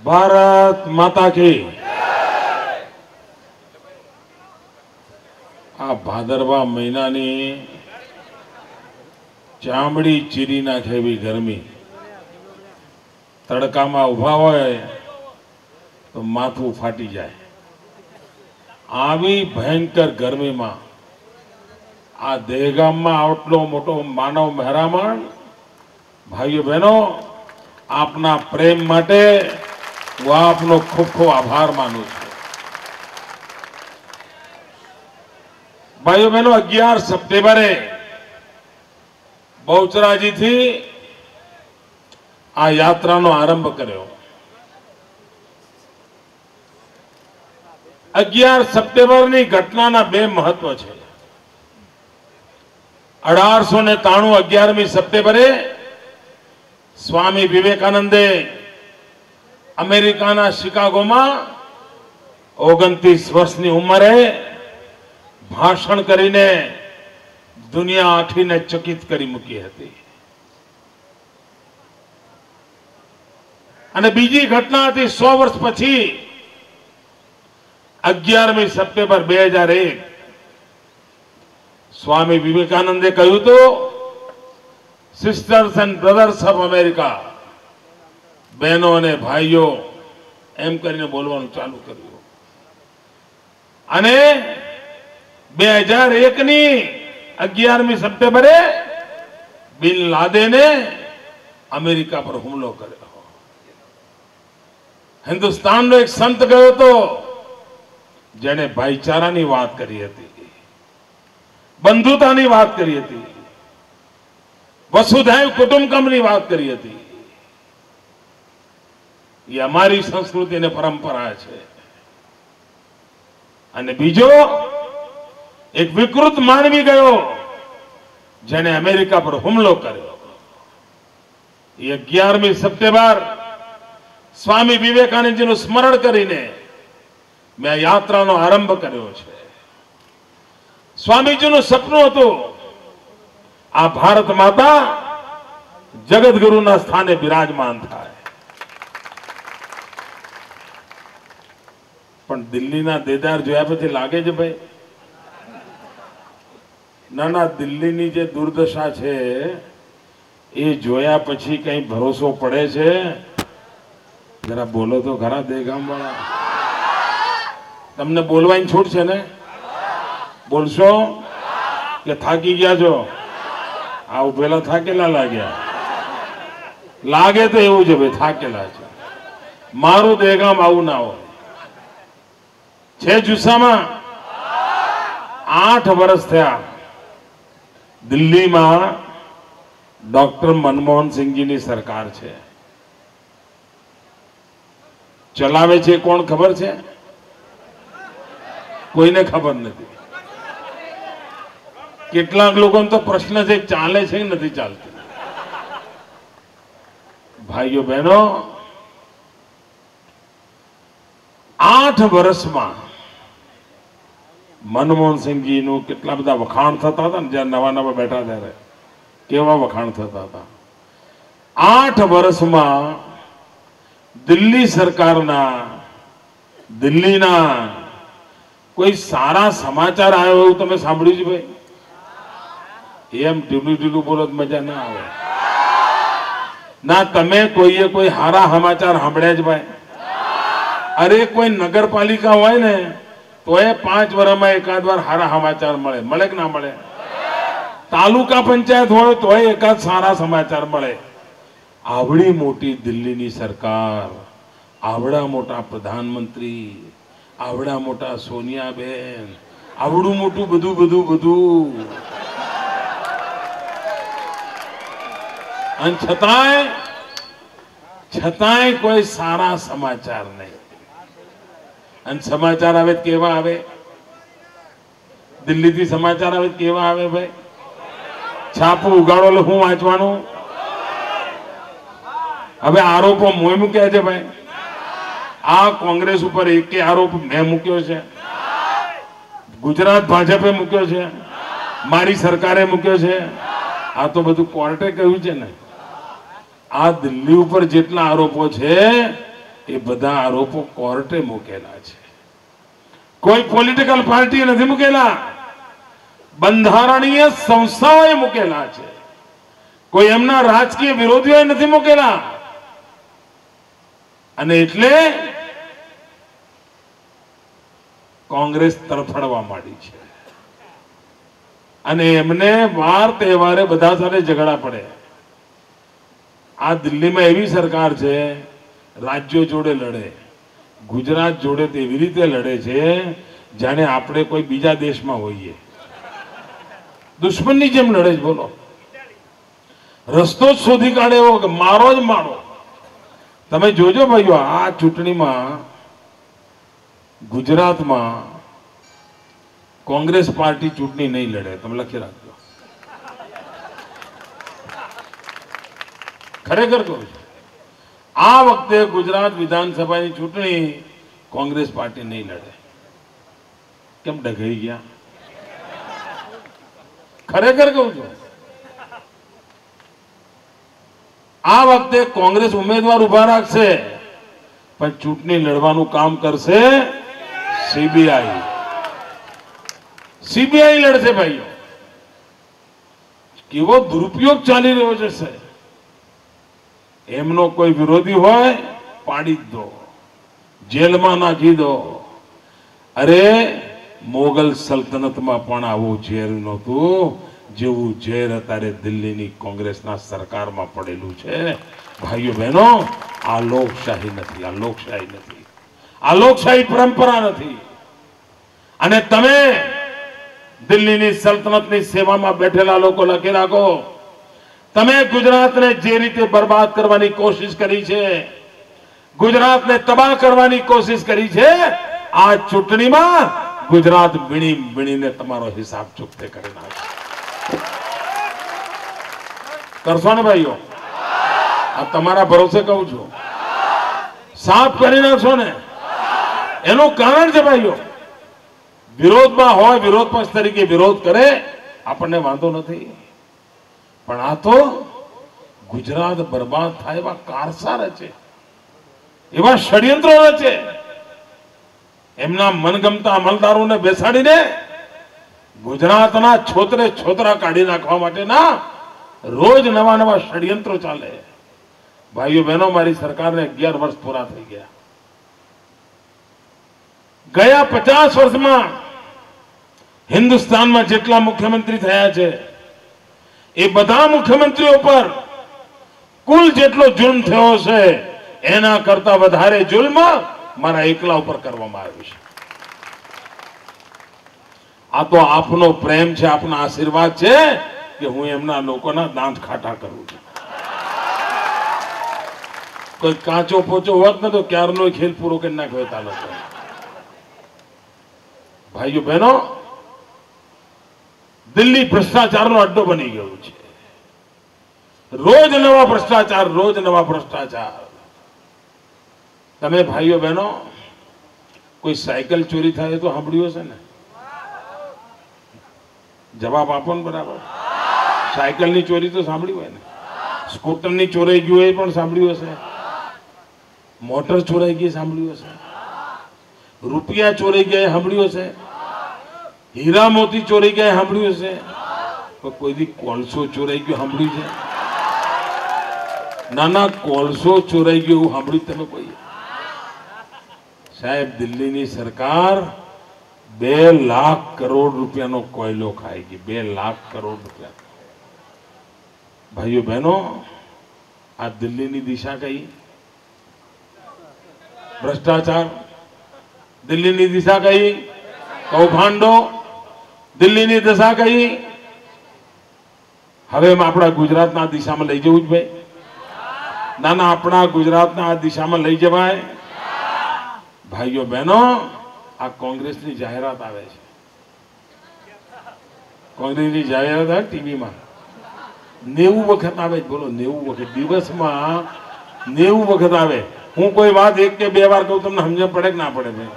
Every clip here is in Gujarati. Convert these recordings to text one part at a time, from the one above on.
ભારત માતા કી આ ભાદરવા મહિનાની ચામડી ચીરી નાખે એવી ગરમી તડકામાં ઉભા હોય તો માથું ફાટી જાય। આવી ભયંકર ગરમીમાં આ દહેગામમાં આટલો મોટો માનવ મહેરામણ ભાઈઓ બહેનો આપના પ્રેમ માટે હું આપનો ખૂબ ખૂબ આભાર માનું છું। ભાઈઓ બહેનો 11 સપ્ટેમ્બરે બહુચરાજીથી આ યાત્રાનો આરંભ કર્યો। 11 સપ્ટેમ્બરની ઘટનાના બે મહત્વ છે। 1893 11મી સપ્ટેમ્બરે સ્વામી વિવેકાનંદે અમેરિકાના શિકાગોમાં 29 વર્ષની ઉંમરે ભાષણ કરીને દુનિયા આખીને ચકિત કરી મૂકી હતી। અને બીજી ઘટના હતી 100 વર્ષ પછી 11મી સપ્ટેમ્બર 2001 સ્વામી વિવેકાનંદે કહ્યું તો sisters and brothers of America, બહેનો અને ભાઈઓ એમ કરીને બોલવાનું ચાલુ કર્યું। અને 2001ની 11મી સપ્ટેમ્બરે બિન લાદેને અમેરિકા પર હુમલો કર્યો। હિન્દુસ્તાનનો એક સંત ગયો હતો જેને ભાઈચારાની વાત કરી હતી, બંધુતાની વાત કરી હતી, વસુધૈવ કુટુંબકમની વાત કરી હતી। એ અમારી સંસ્કૃતિ અને પરંપરા છે। અને બીજો એક વિકૃત માનવી ગયો જેને અમેરિકા પર હુમલો કર્યો। એ 11મી સપ્ટેમ્બર સ્વામી વિવેકાનંદજીનું સ્મરણ કરીને મેં આ યાત્રાનો આરંભ કર્યો છે। સ્વામીજીનું સપનું હતું આ ભારત માતા જગતગુરુના સ્થાને બિરાજમાન થાય। પણ દિલ્હીના દેદાર જોયા પછી લાગે છે ભાઈ, ના દિલ્હીની જે દુર્દશા છે એ જોયા પછી કઈ ભરોસો પડે છે? જરા બોલો તો ખરા દહેગામ વાળા, તમને બોલવાની છૂટ છે ને? બોલશો કે થાકી ગયા છો? આ ઉભેલા થાકેલા લાગ્યા લાગે તો એવું છે ભાઈ, થાકેલા છે। મારું દહેગામ આવું ના હોય છે। જુસ્સામાં 8 વર્ષ થયા દિલ્હીમાં ડોક્ટર મનમોહન સિંહજીની સરકાર છે। ચલાવે છે કોણ ખબર છે? કોઈને ખબર નથી। કેટલાક લોકોને તો પ્રશ્ન છે ચાલે છે કે નથી ચાલતી। ભાઈઓ બહેનો 8 વર્ષમાં મનમોહન સિંહજીનું કેટલા બધા વખાણ થતા હતા ને, જ્યારે નવા નવા બેઠા ત્યારે કેવા વખાણ થતા હતા। 8 વર્ષમાં દિલ્હી સરકારના, દિલ્હીના કોઈ સારા સમાચાર આવ્યો એવું તમે સાંભળ્યું છે ભાઈ? એમ ઢીલું ઢીલું બોલો મજા ના આવે ના। તમે કોઈએ કોઈ સારા સમાચાર સાંભળ્યા જ ભાઈ? અરે કોઈ નગરપાલિકા હોય ને તો એ 5 વર્ષમાં એકાદ વાર સારા સમાચાર મળે કે ના મળે? તાલુકા પંચાયત હોય તો એકાદ સારા સમાચાર મળે। આવડી મોટી દિલ્હીની સરકાર, આવડા મોટા પ્રધાનમંત્રી, આવડા મોટા સોનિયાબેન, આવડું મોટું બધું અને છતાંય કોઈ સારા સમાચાર નહીં। અને સમાચાર આવે કેવા આવે? દિલ્હીથી સમાચાર આવે કેવા આવે ભાઈ? છાપું ઉગાડો એટલે હું વાંચવાનું? હવે આરોપો મોય મૂક્યા છે ભાઈ? આ કોંગ્રેસ ઉપર એક આરોપ મેં મૂક્યો છે? ગુજરાત ભાજપે મૂક્યો છે? મારી સરકારે મૂક્યો છે? આ તો બધું કોર્ટે કહ્યું છે ને। આ દિલ્હી ઉપર જેટલા આરોપો છે એ બધા આરોપો કોર્ટે મૂકેલા છે. કોઈ પોલિટિકલ પાર્ટી નથી મૂકેલા, બંધારણીય સંસ્થાઓએ મૂકેલા છે. કોઈ એમના રાજકીય વિરોધીઓએ નથી મૂકેલા. અને એટલે કોંગ્રેસ તરફડવા માંડી છે અને એમને વાર તહેવારે બધા સાથે ઝઘડા પડે. આ દિલ્હીમાં એવી સરકાર છે, રાજ્યો જોડે લડે, ગુજરાત જોડે તેવી રીતે લડે છે જાણે આપણે કોઈ બીજા દેશમાં હોઈએ. દુશ્મનની જેમ લડે છે. બોલો, રસ્તો જ શોધી કાઢે એવો કે મારો જ મારો. તમે જોજો ભાઈઓ, આ ચૂંટણીમાં ગુજરાતમાં કોંગ્રેસ પાર્ટી ચૂંટણી નહીં લડે. તમે લખી રાખજો. ખરેખર કહું છું, આ વખતે ગુજરાત વિધાનસભાની ચૂંટણી કોંગ્રેસ પાર્ટી નહીં લડે. કેમ ડઘાઈ ગયા? ખરેખર કહું છું, આ વખતે કોંગ્રેસ ઉમેદવાર ઉભા રાખશે પણ ચૂંટણી લડવાનું કામ કરશે સીબીઆઈ. સીબીઆઈ લડશે ભાઈઓ. કેવો દુરુપયોગ ચાલી રહ્યો છે સાહેબ. એમનો કોઈ વિરોધી હોય પાડી દો, જેલમાં નાખી દો. અરે મોગલ સલ્તનતમાં પણ આવું ઝેર નહોતું જેવું ઝેર અત્યારે દિલ્હીની કોંગ્રેસના સરકારમાં પડેલું છે. ભાઈઓ બહેનો, આ લોકશાહી નથી, આ લોકશાહી નથી, આ લોકશાહી પરંપરા નથી. અને તમે દિલ્હીની સલ્તનતની સેવામાં બેઠેલા લોકો લખી રાખો, તમે ગુજરાતને જે રીતે બરબાદ કરવાની કોશિશ કરી છે, ગુજરાતને તબાહ કરવાની કોશિશ કરી છે, આ ચૂંટણીમાં ગુજરાત વીણી વીણીને તમારો હિસાબ ચૂકતે કરી નાખશે. કરશો ને ભાઈઓ? આ તમારા ભરોસે કહું છું, સાફ કરી નાખશો ને? એનું કારણ છે ભાઈઓ, વિરોધમાં હોય, વિરોધ પક્ષ તરીકે વિરોધ કરે, આપણને વાંધો નથી. પણ આ તો ગુજરાત બરબાદ થાય એવા કારસાર છે, એવા ષડયંત્રો રચે, એમના મનગમતા અમલદારોને બેસાડીને ગુજરાતના છોતરે છોતરા કાઢી નાખવા માટેના રોજ નવા નવા ષડયંત્રો ચાલે. ભાઈઓ બહેનો, મારી સરકારને 11 વર્ષ પૂરા થઈ ગયા. ગયા 50 વર્ષમાં હિન્દુસ્તાનમાં જેટલા મુખ્યમંત્રી થયા છે એ બધા મુખ્યમંત્રીઓ પર કુલ જેટલો જુલ્મ થયો છે એના કરતા વધારે જુલ્મ મારા એકલા ઉપર કરવામાં આવ્યું છે. આ તો આપનો પ્રેમ છે, આપના આશીર્વાદ છે કે હું એમના લોકોના દાંત ખાટા કરું છું. કોઈ કાચો પોચો હોત ને તો ક્યારનો ખેલ પૂરો કરી નાખ્યો હતા લોકો. ભાઈઓ બહેનો, દિલ્હી ભ્રષ્ટાચારનો અડ્ડો બની ગયો છે. રોજ નવા ભ્રષ્ટાચાર, રોજ નવા ભ્રષ્ટાચાર. તમે ભાઈઓ બહેનો, કોઈ સાયકલ ચોરી થાય તો સાંભળ્યું હશે ને? જવાબ આપો ને બરાબર. સાયકલની ચોરી તો સાંભળ્યું હોય ને? સ્કૂટરની ચોરાઈ ગયું એ પણ સાંભળ્યું હશે. મોટર ચોરાઈ ગઈ સાંભળ્યું હશે. રૂપિયા ચોરાઈ ગયા સાંભળ્યું હશે. હીરા મોતી ચોરી ગયા સાંભળ્યું હશે. કોઈ દી કોલસો ચોરાઈ ગયો સાંભળ્યું છે? નાના કોલસો ચોરાઈ ગયો એવું સાંભળ્યું તમે કોઈ? સાહેબ, દિલ્હીની સરકાર 2 લાખ કરોડ રૂપિયાનો કોયલો ખાઈ ગઈ. 2 લાખ કરોડ રૂપિયા. ભાઈઓ બહેનો, આ દિલ્હીની દિશા કઈ? ભ્રષ્ટાચાર. દિલ્હીની દિશા કઈ? કૌભાંડો. દિલ્હીની દિશા કઈ? હવે આપણા ગુજરાતના દિશામાં લઈ જવું જ ભાઈ. નાના, આપણા ગુજરાતના આ દિશામાં લઈ જવાય. ભાઈઓ બહેનો, આ કોંગ્રેસની જાહેરાત આવે છે. કોંગ્રેસની જાહેરાત આવે ટીવીમાં. 90 વખત આવે. બોલો, 90 વખત દિવસમાં 90 વખત આવે. હું કોઈ વાત 1 કે 2 વાર કહું, તમને સમજણ પડે કે ના પડે? ભાઈ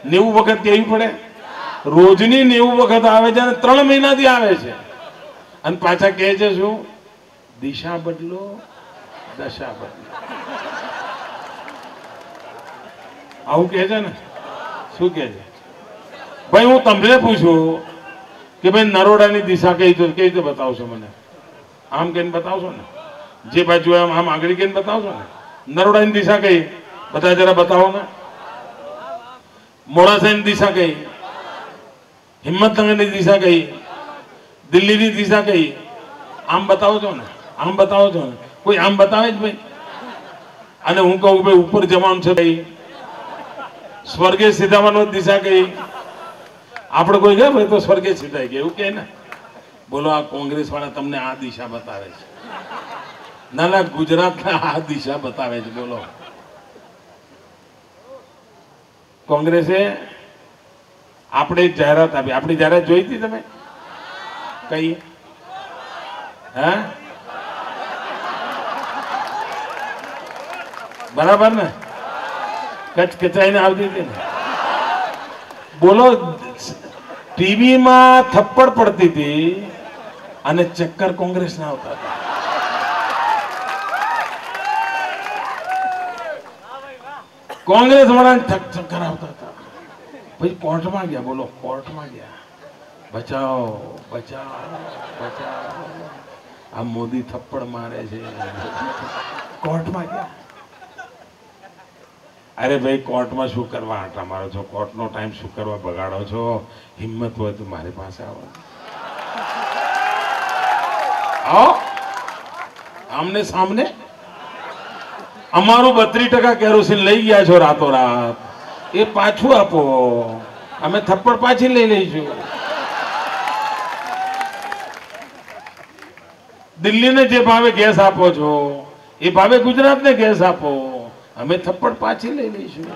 90 વખત કેવી પડે? રોજની 90 વખત આવે છે અને 3 મહિનાથી આવે છે. અને પાછા કહે છે શું? દિશા બદલો, દશા બદલો. આવું કહે છે ને? શું કહે છે ભાઈ? હું તમને પૂછું કે ભાઈ નરોડાની દિશા કઈ તો કેવી રીતે બતાવશો મને? આમ કહીને બતાવશો ને? જે બાજુ આમ આગળ કહીને બતાવશો ને? નરોડાની દિશા કઈ? બધા જરા બતાવો ને. મોડાસાની દિશા કઈ? હિંમતનગરની દિશા કઈ? દિલ્હીની દિશા કઈ? આમ બતાવો છો ને? આમ બતાવો છો ને? કોઈ આમ બતાવે જ ભાઈ? અને હું કહું ભાઈ ઉપર જવાનું છે ભાઈ, સ્વર્ગે સીધાવાનો દિશા કઈ? આપણે કોઈ ગયા ભાઈ તો સ્વર્ગે સીધાઈ ગયા એવું કે ને? બોલો આ કોંગ્રેસ વાળા તમને આ દિશા બતાવે છે? ના ના, ગુજરાતના આ દિશા બતાવે છે. બોલો કોંગ્રેસે આપણે એક જાહેરાત આપી. આપણી જાહેરાત જોઈ હતી તમે? કઈ? હા બરાબર ને? કચાઈને આવતી હતી ને? બોલો ટીવીમાં થપ્પડ પડતી હતી અને ચક્કર કોંગ્રેસ ના આવતા હતા. કોંગ્રેસ વાળા ચક્કર આવતા હતા. પછી કોર્ટમાં ગયા. બોલો કોર્ટમાં ગયા. બચાવો બચાવો બચાવો, આ મોદી થપ્પડ મારે છે. કોર્ટમાં ગયા. અરે ભાઈ કોર્ટમાં શું કરવા આટા મારો છો? કોર્ટનો ટાઈમ શું કરવા બગાડો છો? હિંમત હોય તો મારી પાસે આવો. આમને સામને અમારું 32% કેરોસીન લઈ ગયા છો રાતોરાત. એ પાછું આપો, અમે થપ્પડ પાછી લઈ લઈશું. દિલ્હીને જે ભાવે ગેસ આપો છો એ ભાવે ગુજરાતને ગેસ આપો, અમે થપ્પડ પાછી લઈ લઈશું.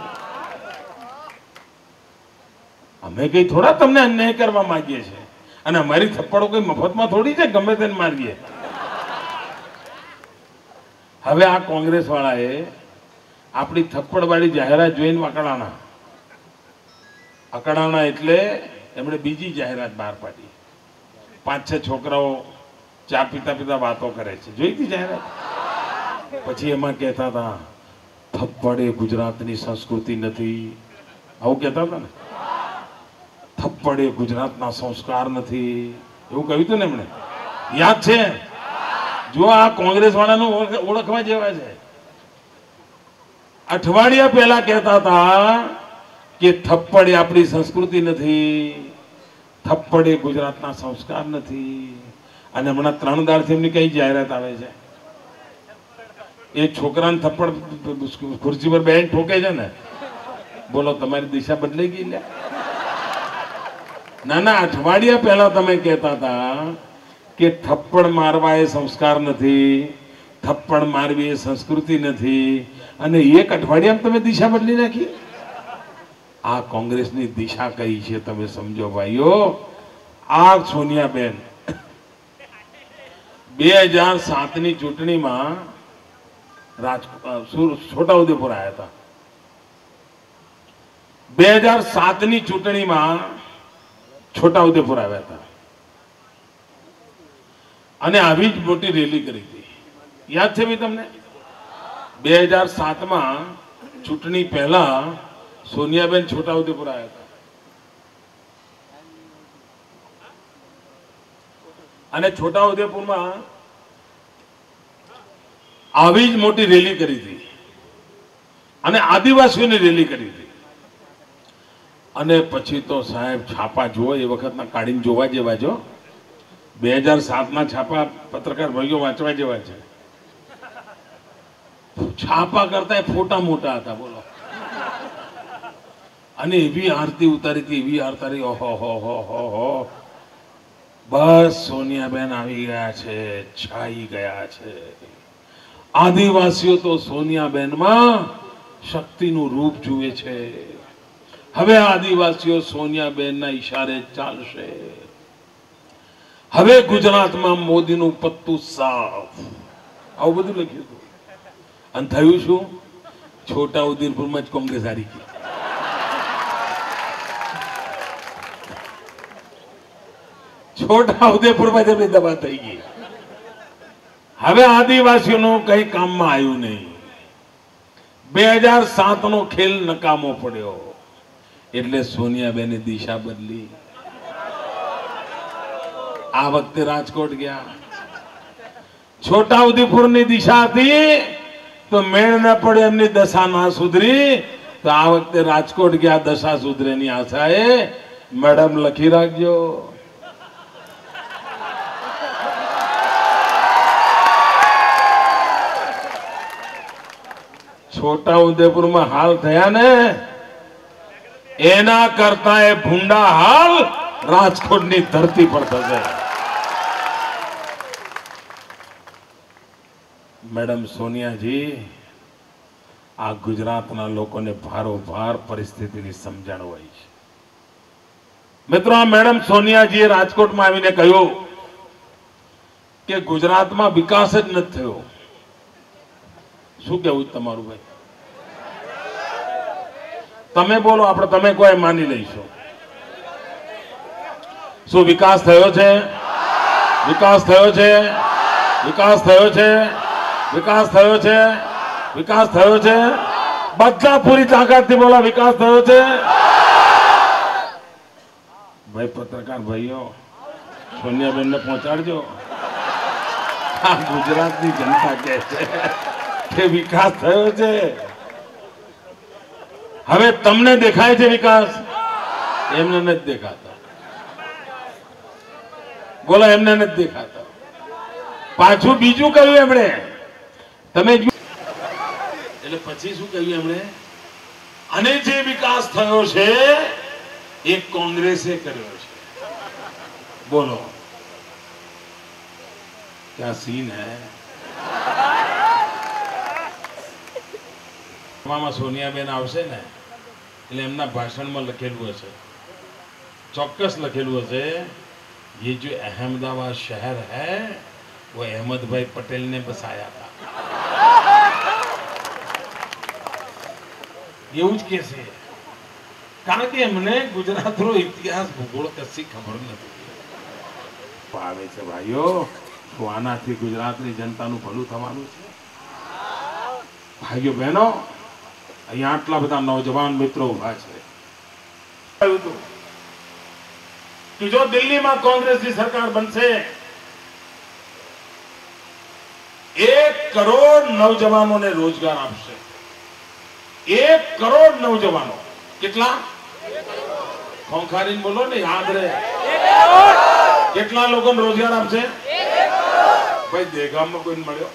અમે કઈ થોડા તમને અન્યાય કરવા માંગીએ છીએ, અને અમારી થપ્પડો કઈ મફતમાં થોડી છે ગમે તેને મારીએ. હવે આ કોંગ્રેસ વાળાએ આપણી થપ્પડ વાળી જાહેરાત જોઈને અકળાણા એટલે એમણે બીજી જાહેરાત બહાર પાડી. 5-6 છોકરાઓ ચા પીતા પીતા વાતો કરે છે. જોઈ હતી જાહેરાત? પછી એમાં કહેતા હતા થપ્પડ એ ગુજરાતની સંસ્કૃતિ નથી. આવું કહેતા હતા ને? થપ્પડ એ ગુજરાતના સંસ્કાર નથી, એવું કહ્યું હતું ને એમણે. યાદ છે? જો આ કોંગ્રેસ વાળાનું ઓળખવા જેવા છે. અઠવાડિયા પહેલા કહેતા હતા કે થપ્પડ એ આપણી સંસ્કૃતિ નથી, થપ્પડ એ ગુજરાતના સંસ્કાર નથી. અને હમણાં 3 દાડથી એમની કઈ જાહેરાત આવે છે? એ છોકરાને થપ્પડ ખુરશી પર બેન ઠોકે છે ને? બોલો તમારી દિશા બદલાઈ ગઈ લે? ના ના, અઠવાડિયા પહેલા તમે કહેતા હતા કે થપ્પડ મારવા એ સંસ્કાર નથી, થપ્પડ મારવી એ સંસ્કૃતિ નથી, અને 1 અઠવાડિયામાં તમે દિશા બદલી નાખી. આ કોંગ્રેસની દિશા કઈ છે તમે સમજો ભાઈઓ. આ સોનિયાબેન 2007ની ચૂંટણીમાં છોટાઉદેપુર આવ્યા હતા. 2007ની ચૂંટણીમાં છોટાઉદેપુર આવ્યા હતા અને આવી જ મોટી રેલી કરી હતી. યાદ છે ભાઈ તમને? 2007માં ચૂંટણી પહેલા સોનિયાબેન છોટાઉદેપુર આવ્યા હતા અને છોટાઉદેપુરમાં આવી જ મોટી રેલી કરી હતી અને આદિવાસીઓની રેલી કરી હતી. અને પછી તો સાહેબ છાપા જુઓ એ વખતના કાઢીને જોવા જેવા જો. 2007ના છાપા પત્રકાર ભાઈઓ વાંચવા જેવા છે. છાપા કરતા ફોટા મોટા હતા. બોલો. અને એવી આરતી ઉતારી હતી, એવી આરતી. ઓહો હો હો હો હો. બસ સોનિયાબેન આવી ગયા છે, છાઈ ગયા છે. આદિવાસીઓ તો સોનિયાબેનમાં શક્તિનું રૂપ જુએ છે. હવે આદિવાસીઓ સોનિયાબેનના ઈશારે ચાલશે. હવે ગુજરાતમાં મોદીનું પત્તું સાફ. આવું બધું લખ્યું હતું. અને થયું શું? છોટાઉદેપુરમાં જ કોંગ્રેસ હારી ગઈ. છોટાઉદેપુરમાં જ એમની દબા થઈ ગઈ. હવે આદિવાસીઓનું કઈ કામમાં આવ્યું નહીં. 2007 નો ખેલ નકામો પડ્યો એટલે સોનિયાબેને દિશા બદલી. આ વખતે રાજકોટ ગયા. છોટાઉદેપુરની દિશા હતી તો મેળ ન પડે, એમની દશા ના સુધરી, તો આ વખતે રાજકોટ ગયા દશા સુધરેની આશાએ. મેડમ લખી રાખજો. છોટાઉદેપુરમાં હાલ થયા ને એના કરતા એ ભૂંડા હાલ રાજકોટની ધરતી પર થશે. મેડમ સોનિયાજી આ ગુજરાતના લોકોને ભારોભાર પરિસ્થિતિની સમજણ હોય છે. મિત્રો, આ મેડમ સોનિયાજીએ રાજકોટમાં આવીને કહ્યું કે ગુજરાતમાં વિકાસ જ નથી થયો. શું કેવું તમારું ભાઈ? તમે બોલો, આપણે તમે કોઈ માની લઈશું. શું વિકાસ થયો છે? વિકાસ થયો છે? વિકાસ થયો છે? વિકાસ થયો છે? વિકાસ થયો છે? બધા પૂરી તાકાતથી બોલા, વિકાસ થયો છે? ભાઈ પત્રકાર ભાઈઓ, સોનિયાબેન ને પહોંચાડજો. આ ગુજરાતની જનતા કહે છે કે વિકાસ થયો છે. હવે તમને દેખાય છે વિકાસ? એમને નથી દેખાતા. બોલો, એમને નથી દેખાતા. પાછું બીજું કહ્યું એમણે, તમે એટલે પછી શું કહ્યું એમણે? અને જે વિકાસ થયો છે એ કોંગ્રેસે કર્યો છે. બોલો, क्या सीन है? સોનિયાબેન આવશે ને એટલે એમના ભાષણમાં લખેલું હશે, ચોક્કસ લખેલું હશે, ये जो अहमदाबाद शहर है वो अहमद भाई पटेल ने बसाया था. એવું જ કે છે, કારણ કે એમને ગુજરાતનો ઇતિહાસ ભૂગોળ કશી ખબર નથી. આવે છે ભાઈઓ, તો આનાથી ગુજરાતની જનતાનું ભલું થવાનું છે. ભાઈઓ બહેનો, અહીંયા આટલા બધા નौजवान મિત્રો ઉભા છે. કે જો દિલ્હીમાં કોંગ્રેસની સરકાર બનશે, 1 કરોડ નौजवानोને રોજગાર આપશે. 1 કરોડ નौजवानो. કેટલા? ખોંખારીને બોલો ને, યાદ રહે. કેટલા લોકોને રોજગાર આપશે? ભાઈ દેગામમાં કોઈને મળ્યો?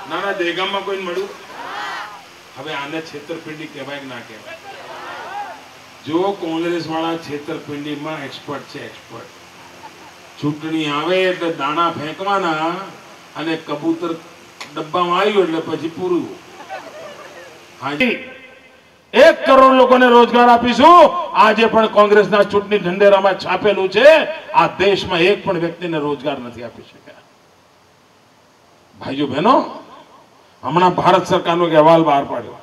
ના ના, દેગામમાં કોઈને મળ્યું? હવે આને છેતરપિંડી કહેવાય કે ના કહેવાય? જો કોંગ્રેસ વાળા છેતરપિંડીમાં એક્સપર્ટ છે, એક્સપર્ટ. ચૂંટણી આવે એટલે દાણા ફેંકવાના અને કબૂતર ડબ્બામાં આવ્યું એટલે પછી પૂરું. હાજી, 1 કરોડ લોકોને રોજગાર આપીશું. આજે પણ કોંગ્રેસના ચૂંટણી ઢંઢેરામાં છાપેલું છે, આ દેશમાં એક પણ વ્યક્તિને રોજગાર નથી આપી શક્યા. ભાઈઓ બહેનો, હમણાં ભારત સરકારનો એક અહેવાલ બહાર પાડ્યો.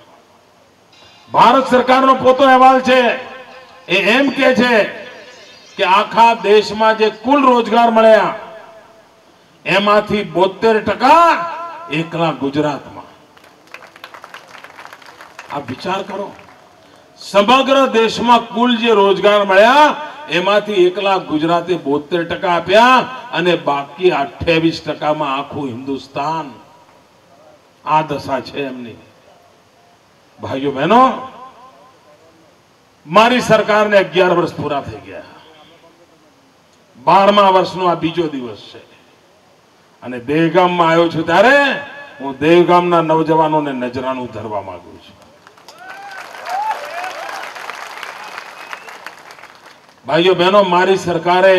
ભારત સરકારનો પોતો અહેવાલ છે. એ એમ કે છે કે આખા દેશમાં જે કુલ રોજગાર મળ્યા એમાંથી 72% એકલા ગુજરાતમાં. આપ વિચાર કરો, સમગ્ર દેશમાં કુલ જે રોજગાર મળ્યા એમાંથી એકલા ગુજરાતે 72% આપ્યા અને બાકી 28%માં આખું હિન્દુસ્તાન. આ દશા છે એમની. ભાઈઓ બહેનો, મારી સરકારને 11 વર્ષ પૂરા થઈ ગયા. 12મા વર્ષનો આ બીજો દિવસ છે અને દેવગામમાં આવ્યો છું ત્યારે હું દેવગામના નौजवानोને નજરાનું ધરવા માંગુ છું. ભાઈઓ બહેનો, મારી સરકારે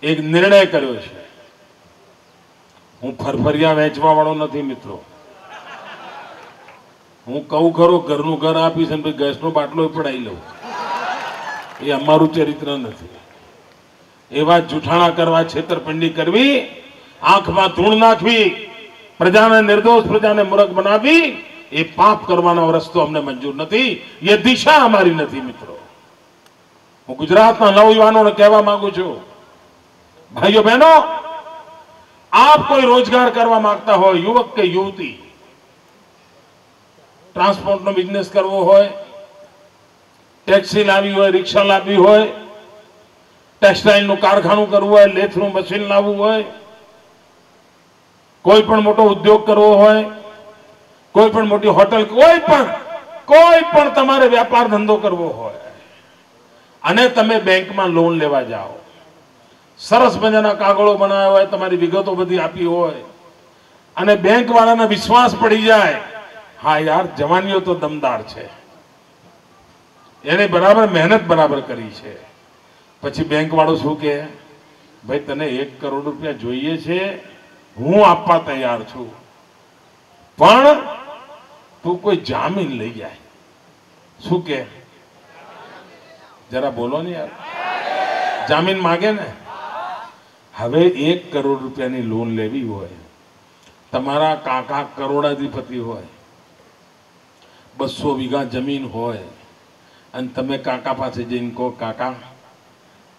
એક નિર્ણય કર્યો છે. હું ફરફરિયા વેચવા વાળો નથી મિત્રો. હું કહું ખરો, ઘરનું ઘર આપીશ અને ગેસનો બાટલો પડાવી લઉં, એ અમારું ચરિત્ર નથી. એવા જૂઠાણા કરવા, છેતરપિંડી કરવી, આંખમાં ધૂળ નાખવી, પ્રજાને નિર્દોષ પ્રજાને મૂર્ખ બનાવવી, એ પાપ કરવાનો રસ્તો અમને મંજૂર નથી. એ દિશા અમારી નથી મિત્રો. હું ગુજરાતના નौजवानोને કહેવા માંગુ છું, ભાઈઓ બહેનો, આપ કોઈ રોજગાર કરવા માંગતા હોય, યુવક કે યુવતી, ટ્રાન્સપોર્ટનો બિઝનેસ કરવો હોય, ટેક્સી લાવી હોય, રિક્ષા લાવવી હોય, ટેક્સટાઇલનું કારખાનું કરવું હોય, લેથનું મશીન લાવવું હોય, કોઈ પણ મોટો ઉદ્યોગ કરવો હોય, કોઈ પણ મોટી હોટલ, કોઈ પણ તમારે વ્યાપાર ધંધો કરવો હોય અને તમે બેંકમાં લોન લેવા જાઓ, સરસ મજાના કાગળો બનાવ્યા હોય, તમારી વિગતો બધી આપી હોય અને બેંક વાળાને વિશ્વાસ પડી જાય, હા યાર જવાનીઓ તો દમદાર છે, એને બરાબર મહેનત બરાબર કરી છે, પછી બેંક વાળો શું કહે, ભાઈ તને 1 કરોડ રૂપિયા જોઈએ છે, હું આપવા તૈયાર છું, પણ તું કોઈ જામીન લઈ જાય. શું કે જરા બોલો ને યાર, જામીન માગે ને. હવે 1 કરોડ રૂપિયાની લોન લેવી હોય, તમારા કાકા કરોડાધિપતિ હોય, 200 વીઘા જમીન હોય અને તમે કાકા પાસે જઈને કહો, કાકા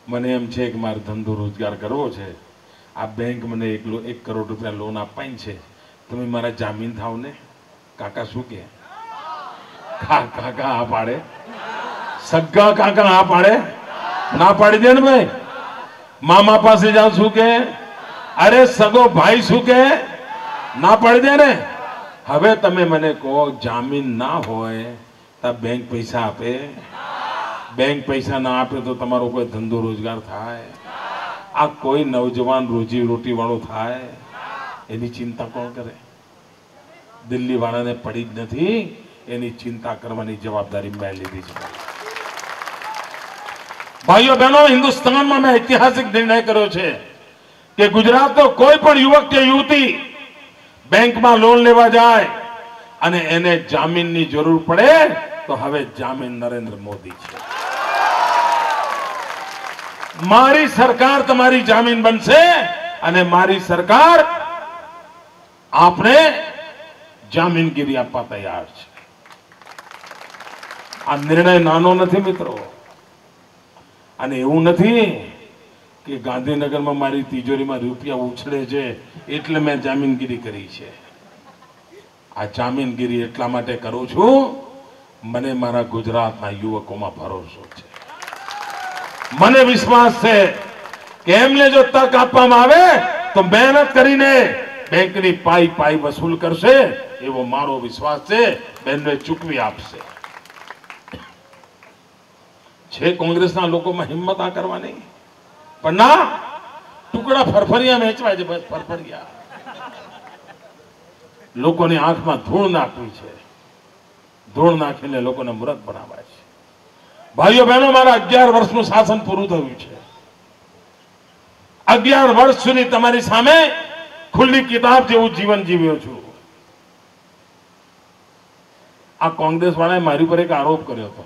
મને એમ છે કે મારે ધંધો રોજગાર કરવો છે, આ બેંક મને 1 કરોડ રૂપિયા લોન આપવાની છે, તમે મારા જામીન થાવ ને. કાકા શું કે, કાકા આ પાડે, સગા કાકા આ પાડે, ના પાડી દે ને ભાઈ. મામા પાસે જાવ શું કે, અરે સગો ભાઈ શું કે, ના પાડી દે ને. હવે તમે મને કહો જામીન ના હોય તો બેંક પૈસા આપે? બેંક પૈસા ના આપે તો તમારો કોઈ ધંધો રોજગાર થાય? આ કોઈ નવજવાન રોજી રોટી વાળો થાય? એની ચિંતા કોણ કરે? દિલ્હી વાળાને પડી જ નથી, એની ચિંતા કરવાની જવાબદારી મેં લીધી છે. ભાઈઓ બહેનો, હિન્દુસ્તાનમાં મેં ઐતિહાસિક નિર્ણય કર્યો છે કે ગુજરાતનો કોઈ પણ યુવક કે યુવતી બેંકમાં લોન લેવા જાય અને એને જામીનની જરૂર પડે તો હવે જામીન નરેન્દ્ર મોદી છે. મારી સરકાર તમારી જામીન બનશે અને મારી સરકાર આપને જામીનગીરી આપવા તૈયાર છે. આ નિર્ણય નાનો નથી મિત્રો, અને એવું નથી કે ગાંધીનગરમાં મારી તિજોરીમાં રૂપિયા ઉછળે છે એટલે મેં જામીનગીરી કરી છે. આ જામીનગીરી એટલા માટે કરું છું, મને મારા ગુજરાતના યુવકોમાં ભરોસો છે, મને વિશ્વાસ છે કે એમને જો તક આપવામાં આવે તો મહેનત કરીને બેંકની પાઈ વસૂલ કરશે, એવો મારો વિશ્વાસ છે. બેનને ચૂકવી આપશે. છે કોંગ્રેસના લોકોમાં હિંમત આ કરવાની, પણ ના, ટુકડા ફરફરિયા વેચવા છે, બસ ફરફરિયા. લોકોની આંખમાં ધૂળ નાખવી છે, ધૂળ નાખીને લોકોને મૂર્ખ બનાવવા છે. ભાઈઓ બહેનો, મારા 11 વર્ષનું શાસન પૂરું થયું છે. 11 વર્ષ સુધી તમારી સામે ખુલ્લી કિતાબ જેવું જીવન જીવ્યો છું. આ કોંગ્રેસ વાળાએ મારી પર એક આરોપ કર્યો હતો,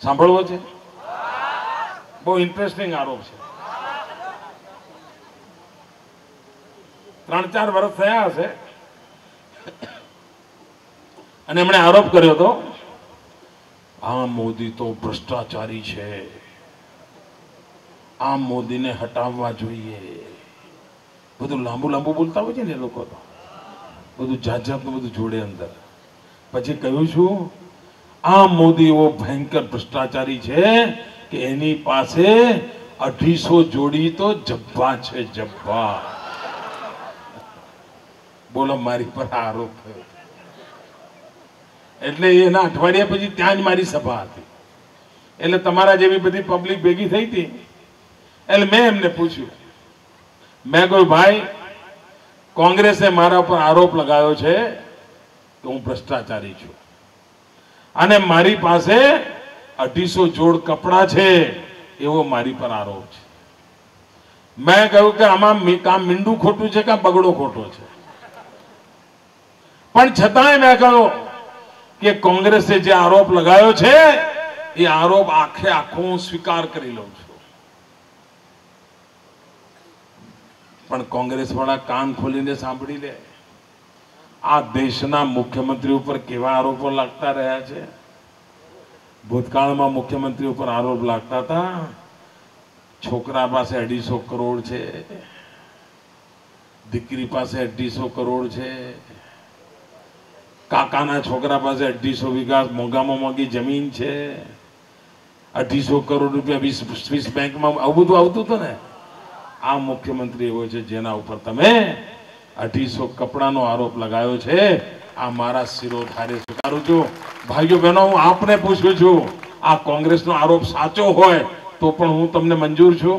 સાંભળવો છે? બહુ ઇન્ટરેસ્ટિંગ આરોપ છે. 3-4 વર્ષ થયા હશે અને એમણે આરોપ કર્યો હતો, આ મોદી તો ભ્રષ્ટાચારી છે, આ મોદીને હટાવવા જોઈએ. બધું લાંબુ બોલતા હોય છે ને એ લોકો, તો બધું જાતનું બધું જોડે અંદર. પછી કહ્યું છું, આ મોદી એવો ભયંકર ભ્રષ્ટાચારી છે કે એની પાસે 250 જોડી તો જબ્બા છે, જબ્બા. બોલો, મારી પર આરોપ થયો. એટલે એના અઠવાડિયા પછી ત્યાં જ મારી સભા હતી, એટલે તમારા જેવી બધી પબ્લિક ભેગી થઈ હતી. એટલે મેં એમને પૂછ્યું, મેં કહ્યું, ભાઈ, કોંગ્રેસે મારા પર આરોપ લગાવ્યો છે કે હું ભ્રષ્ટાચારી છું અને મારી પાસે 250 જોડ કપડા છે, એવો મારી પર આરોપ છે. મેં કહ્યું કે આમાં કામ મીંડું ખોટું છે કે બગડો ખોટો છે? પણ છતાંય મેં કહ્યું કે કોંગ્રેસે જે આરોપ લગાવ્યો છે એ આરોપ આખો હું સ્વીકાર કરી લઉં છું. પણ કોંગ્રેસ વાળા કાન ખોલીને સાંભળી લે, આ દેશના મુખ્યમંત્રી ઉપર કેવા આરોપો લાગતા રહ્યા છે. ભૂતકાળમાં મુખ્યમંત્રી ઉપર આરોપ લાગતા હતા, છોકરા પાસે 250 કરોડ છે, દીકરી પાસે 250 કરોડ છે, કાકાના છોકરા પાસે 250 વીઘા મોંઘામાં મોંઘી જમીન છે, 250 કરોડ રૂપિયા સ્વિસ બેંકમાં, આવું બધું આવતું હતું ને. આ મુખ્યમંત્રી એવો છે જેના ઉપર તમે 250 કપડાનો આરોપ લગાવ્યો છે. આ મારા શિરોધાર્ય સ્વીકારું છું. ભાઈઓ બહેનો, હું આપને પૂછું છું, આ કોંગ્રેસનો આરોપ સાચો હોય તો પણ હું તમને મંજૂર છું?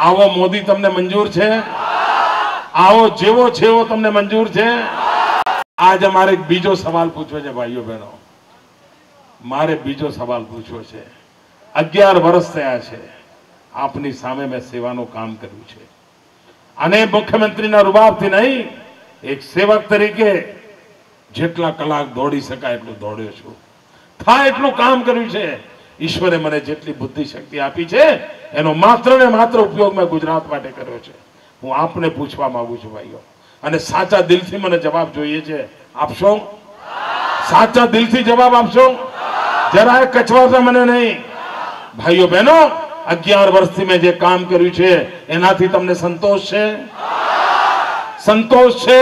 આવો મોદી તમને મંજૂર છે? આવો જેવો છે એવો તમને મંજૂર છે? આજે મારે એક બીજો સવાલ પૂછવો છે ભાઈઓ બહેનો, મારે બીજો સવાલ પૂછવો છે. 11 વર્ષ થયા છે આપની સામે મેં સેવાનું કામ કર્યું છે, અને મુખ્યમંત્રીના રૂબાબથી નહીં, એક સેવક તરીકે જેટલા કલાક દોડી શકાય એટલું દોડ્યો છું, થાય એટલું કામ કર્યું છે. ઈશ્વરે મને જેટલી બુદ્ધિ શક્તિ આપી છે એનો માત્ર ને માત્ર ઉપયોગ મેં ગુજરાત માટે કર્યો છે. હું આપને પૂછવા માંગુ છું ભાઈઓ, અને સાચા દિલથી મને જવાબ જોઈએ છે. આપશો? સાચા દિલથી જવાબ આપશો? જરાય કચવાતા મને નહીં. ભાઈઓ બહેનો, 11 વર્ષથી મેં જે કામ કર્યું છે એનાથી તમને સંતોષ છે? સંતોષ છે?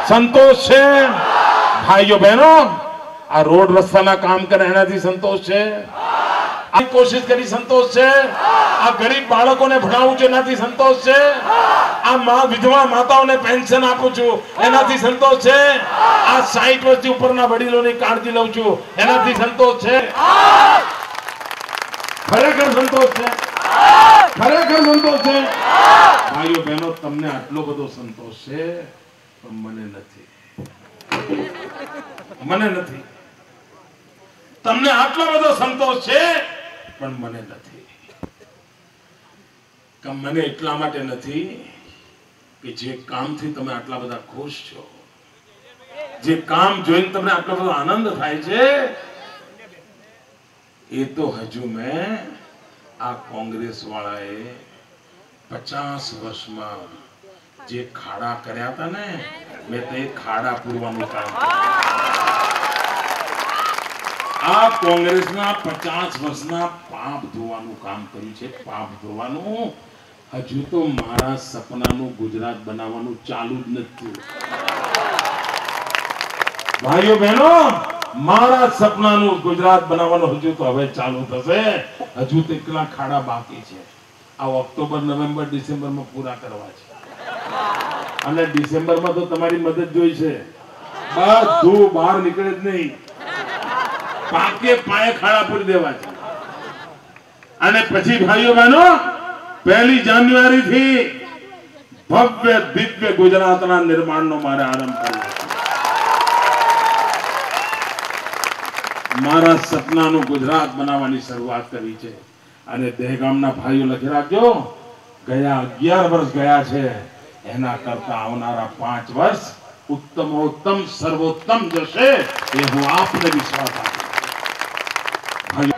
સંતોષ છે? ભાઈઓ બહેનો, આ રોડ રસ્તાના કામ કરે એનાથી સંતોષ છે? આ કોશિશ કરી સંતોષ છે? આ ગરીબ બાળકોને ભણાવું છું એનાથી સંતોષ છે? આ વિધવા માતાઓને પેન્શન આપું છું એનાથી સંતોષ છે? આ 60 વર્ષથી ઉપરના વડીલોની કાળજી લઉં છું એનાથી સંતોષ છે? ખરેખર સંતોષ છે? ખરેખર સંતોષ છે? ભાઈઓ બહેનો, તમને આટલો બધો સંતોષ છે પણ મને નથી. મને નથી. તમને આટલો બધો સંતોષ છે પણ મને નથી. મને એટલા માટે નથી કે જે કામથી તમે આટલા બધા ખુશ છો, જે કામ જોઈને તમને આટલો બધો આનંદ થાય છે, એ તો હજુ મેં આ કોંગ્રેસ વાળાએ 50 વર્ષમાં જે ખાડા કર્યા હતા ને, મેં તે ખાડા પૂરવાનું કામ કર્યું. આ કોંગ્રેસના 50 વર્ષના પાપ ધોવાનું કામ કર્યું છે. પાપ ધોવાનું. હજુ તો મારા સપનાનું ગુજરાત બનાવવાનું ચાલુ જ નથી. ભાઈઓ બહેનો, મારા સપનાનું ગુજરાત બનાવવાનું હજુ તો હવે ચાલુ થશે. હજુ તો એટલા ખાડા બાકી છે. આ ઓક્ટોબર, નવેમ્બર, ડિસેમ્બરમાં પૂરા કરવા છે. અને ડિસેમ્બરમાં તો તમારી મદદ જોઈ છે. બધું બહાર નીકળે જ નહીં, પાકે પાયે ખાડા પૂરી દેવા છે. અને પછી ભાઈઓ બહેનો, 1 જાન્યુઆરી થી ભવ્ય દિવ્ય ગુજરાતના નિર્માણનો મારે આરંભ કરવો છે. મારા સપનાનું ગુજરાત બનાવવાની શરૂઆત કરી છે. અને દહેગામના ભાઈઓ લખી રાખજો, ગયા 11 વર્ષ ગયા છે, એના કરતા આવનારા 5 વર્ષ ઉત્તમોત્તમ સર્વોત્તમ જશે, એ હું આપને વિશ્વાસ આપું. ભાઈઓ